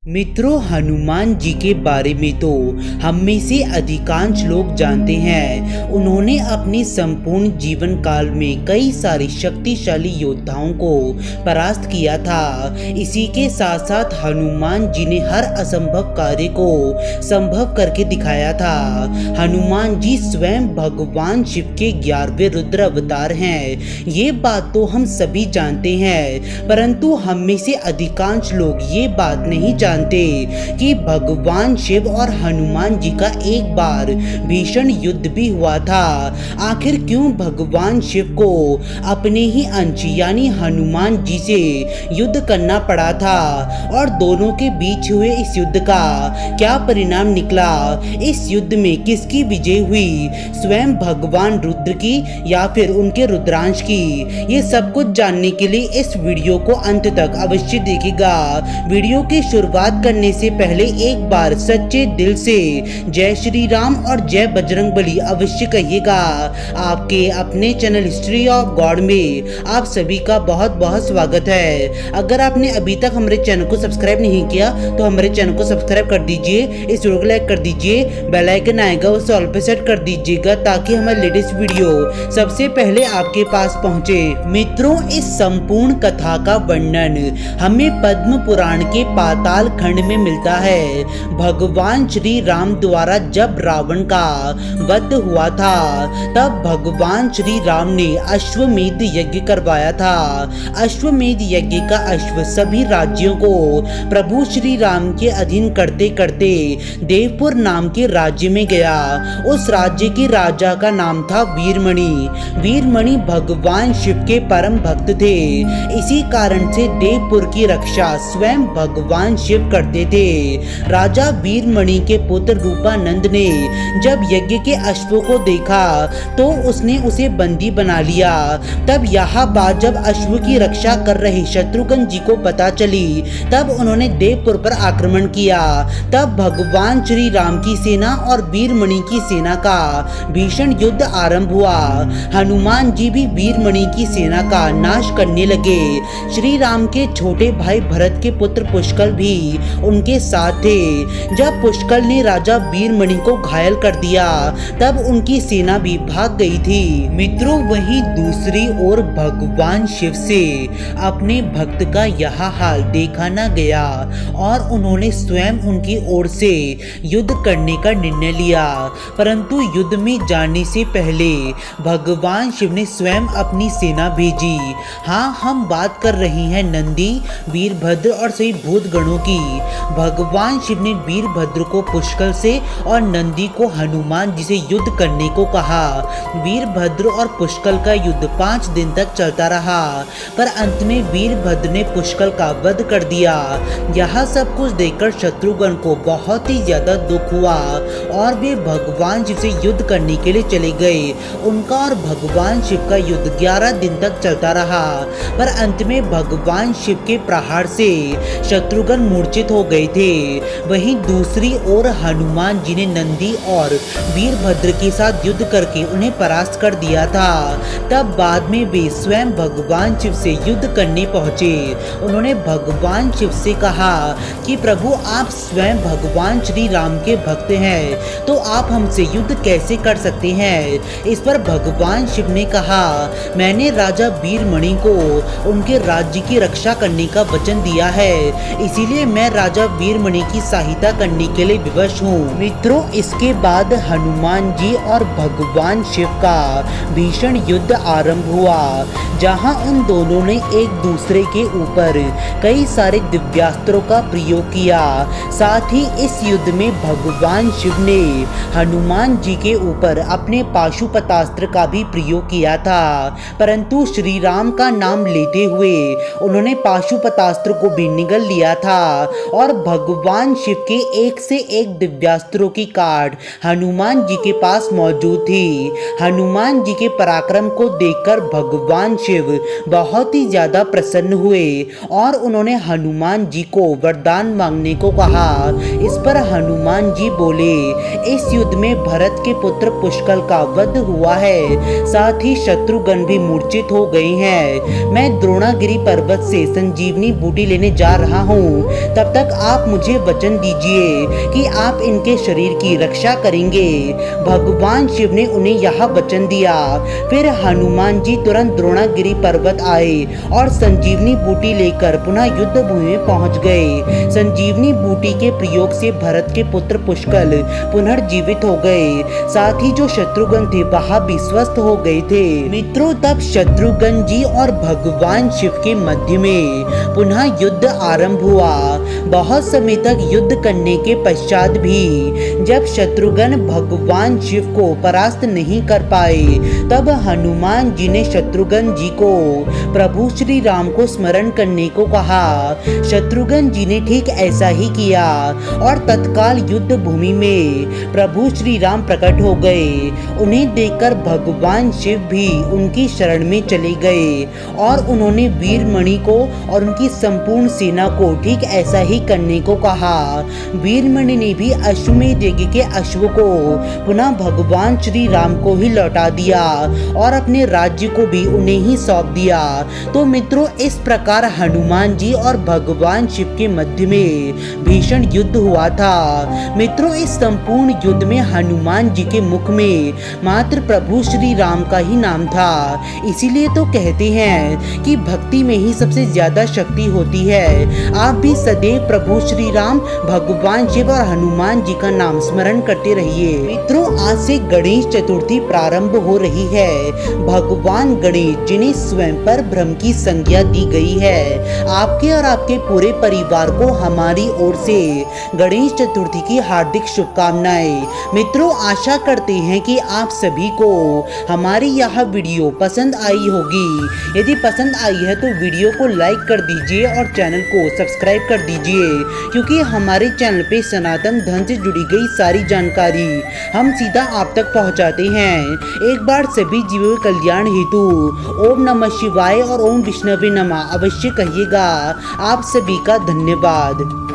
मित्रों, हनुमान जी के बारे में तो हम में से अधिकांश लोग जानते हैं। उन्होंने अपने संपूर्ण जीवन काल में कई सारे शक्तिशाली योद्धाओं को परास्त किया था। इसी के साथ साथ हनुमान जी ने हर असंभव कार्य को संभव करके दिखाया था। हनुमान जी स्वयं भगवान शिव के 11वें रुद्र अवतार हैं। ये बात तो हम सभी जानते हैं, परंतु हम में से अधिकांश लोग ये बात नहीं जानते कि भगवान शिव और हनुमान जी का एक बार भीषण युद्ध भी हुआ था। आखिर क्यों भगवान शिव को अपने ही अंश यानी हनुमान जी से युद्ध करना पड़ा था और दोनों के बीच हुए इस युद्ध का क्या परिणाम निकला? इस युद्ध में किसकी विजय हुई, स्वयं भगवान रुद्र की या फिर उनके रुद्रांश की? ये सब कुछ जानने के लिए इस वीडियो को अंत तक अवश्य देखिएगा। वीडियो की शुरुआत करने से पहले एक बार सच्चे दिल से जय श्री राम और जय बजरंगबली अवश्य कहिएगा। आपके अपने चैनल हिस्ट्री ऑफ गॉड में आप सभी का बहुत बहुत स्वागत है। अगर आपने अभी तक हमारे चैनल को सब्सक्राइब नहीं किया तो हमारे चैनल को सब्सक्राइब कर दीजिए, इस वीडियो को लाइक कर दीजिए, बेल आइकन आएगा उसे ऑल पे सेट कर दीजिएगा ताकि हमारे लेटेस्ट वीडियो सबसे पहले आपके पास पहुंचे। मित्रों, इस संपूर्ण कथा का वर्णन हमें पद्म पुराण के पाताल खंड में मिलता है। भगवान श्री राम द्वारा जब रावण का वध हुआ था तब भगवान श्री राम ने अश्वमेध यज्ञ करवाया था। अश्वमेध यज्ञ का अश्व सभी राज्यों को प्रभु श्री राम के अधीन करते करते देवपुर नाम के राज्य में गया। उस राज्य के राजा का नाम था वीरमणि। वीरमणि भगवान शिव के परम भक्त थे। इसी कारण से देवपुर की रक्षा स्वयं भगवान शिव करते थे। राजा वीरमणि के पुत्र रूपानंद ने जब यज्ञ के अश्वों को देखा तो उसने उसे बंदी बना लिया। तब यह बात जब अश्व की रक्षा कर रहे शत्रुघ्न जी को पता चली तब उन्होंने देवपुर पर आक्रमण किया। तब भगवान श्री राम की सेना और वीरमणि की सेना का भीषण युद्ध आरंभ हुआ। हनुमान जी भी वीरमणि की सेना का नाश करने लगे। श्री राम के छोटे भाई भरत के पुत्र पुष्कल भी उनके साथ थे। जब पुष्कल ने राजा वीरमणि को घायल कर दिया तब उनकी सेना भी भाग गई थी। मित्रों, वहीं दूसरी ओर भगवान शिव से अपने भक्त का यह हाल देखा न गया और उन्होंने स्वयं उनकी ओर से युद्ध करने का निर्णय लिया। परंतु युद्ध में जाने से पहले भगवान शिव ने स्वयं अपनी सेना भेजी। हाँ, हम बात कर रहे हैं नंदी, वीरभद्र और सभी भूत गणों की। भगवान शिव ने वीरभद्र को पुष्कल से और नंदी को हनुमान जी से युद्ध करने को कहा। वीरभद्र और पुष्कल का युद्ध 5 दिन तक चलता रहा, पर अंत में वीरभद्र ने पुष्कल का वध कर दिया। यह सब कुछ देखकर शत्रुघ्न को बहुत ही ज्यादा दुख हुआ और वे भगवान शिव से युद्ध करने के लिए चले गए। उनका और भगवान शिव का युद्ध 11 दिन तक चलता रहा, पर अंत में भगवान शिव के प्रहार से शत्रुघ्न मूर्छित हो गए थे। वहीं दूसरी ओर हनुमान जी ने नंदी और वीरभद्र के साथ युद्ध करके उन्हें परास्त कर दिया था। तब बाद में वे स्वयं भगवान शिव से युद्ध करने पहुंचे। उन्होंने भगवान शिव से कहा कि प्रभु, आप स्वयं भगवान श्री राम के भक्त हैं, तो आप हमसे युद्ध कैसे कर सकते हैं? इस पर भगवान शिव ने कहा, मैंने राजा वीरमणि को उनके राज्य की रक्षा करने का वचन दिया है, इसीलिए मैं राजा वीरमणि की सहायता करने के लिए विवश हूँ। मित्रों, इसके बाद हनुमान जी और भगवान शिव का भीषण युद्ध आरंभ हुआ, जहां उन दोनों ने एक दूसरे के ऊपर कई सारे दिव्यास्त्रों का प्रयोग किया। साथ ही इस युद्ध में भगवान शिव ने हनुमान जी के ऊपर अपने पाशुपतास्त्र का भी प्रयोग किया था, परंतु श्री राम का नाम लेते हुए उन्होंने पाशुपतास्त्र को भी निगल लिया था और भगवान शिव के एक से एक दिव्यास्त्रों की काट हनुमान जी के पास मौजूद थी। हनुमान जी के पराक्रम को देखकर भगवान शिव बहुत ही ज्यादा प्रसन्न हुए और उन्होंने हनुमान जी को वरदान मांगने को कहा। इस पर हनुमान जी बोले, इस युद्ध में भरत के पुत्र पुष्कल का वध हुआ है, साथ ही शत्रुघ्न भी मूर्छित हो गए हैं। मैं द्रोणागिरी पर्वत से संजीवनी बूटी लेने जा रहा हूँ तब तक आप मुझे वचन दीजिए कि आप इनके शरीर की रक्षा करेंगे। भगवान शिव ने उन्हें यह वचन दिया। फिर हनुमान जी तुरंत द्रोणागिरी पर्वत आए और संजीवनी बूटी लेकर पुनः युद्ध भूमि में पहुंच गए। संजीवनी बूटी के प्रयोग से भरत के पुत्र पुष्कल पुनर्जीवित हो गए। साथ ही जो शत्रुघ्न थे वह भी स्वस्थ हो गए थे। मित्रों, तब शत्रुघ्न जी और भगवान शिव के मध्य में पुनः युद्ध आरंभ हुआ। बहुत समय तक युद्ध करने के पश्चात भी जब शत्रुघ्न भगवान शिव को परास्त नहीं कर पाए, तब हनुमान जी ने शत्रुघ्न जी को प्रभु श्री राम को स्मरण करने को कहा। शत्रुघ्न जी ने ठीक ऐसा ही किया और तत्काल युद्ध भूमि में प्रभु श्री राम प्रकट हो गए। उन्हें देखकर भगवान शिव भी उनकी शरण में चले गए और उन्होंने वीरमणि को और उनकी संपूर्ण सेना को ठीक ऐसा ही करने को कहा। वीरमणि ने भी अश्वमेध यज्ञ के अश्व को पुनः भगवान श्री राम को ही लौटा दिया और अपने राज्य को भी उन्हें ही सौंप दिया। तो मित्रों, इस प्रकार हनुमान जी और भगवान शिव के मध्य में भीषण युद्ध हुआ था। मित्रों, इस संपूर्ण युद्ध में हनुमान जी के मुख में मात्र प्रभु श्री राम का ही नाम था। इसीलिए तो कहते हैं कि भक्ति में ही सबसे ज्यादा शक्ति होती है। आप भी सदैव प्रभु श्री राम, भगवान शिव और हनुमान जी का नाम स्मरण करते रहिए। मित्रों, आज से गणेश चतुर्थी प्रारंभ हो रही है। भगवान गणेश जिन्हें स्वयं पर ब्रह्म की संज्ञा दी गई है, आपके और आपके पूरे परिवार को हमारी ओर से गणेश चतुर्थी की हार्दिक शुभकामनाएं। मित्रों, आशा करते हैं कि आप सभी को हमारी यह वीडियो पसंद आई होगी। यदि पसंद आई है तो वीडियो को लाइक कर दीजिए और चैनल को सब्सक्राइब कर दीजिए, क्योंकि हमारे चैनल पे सनातन धर्म से जुड़ी गई सारी जानकारी हम सीधा आप तक पहुंचाते हैं। एक बार सभी जीवों के कल्याण हेतु ओम नमः शिवाय और ओम विष्णवे नमः अवश्य कहिएगा। आप सभी का धन्यवाद।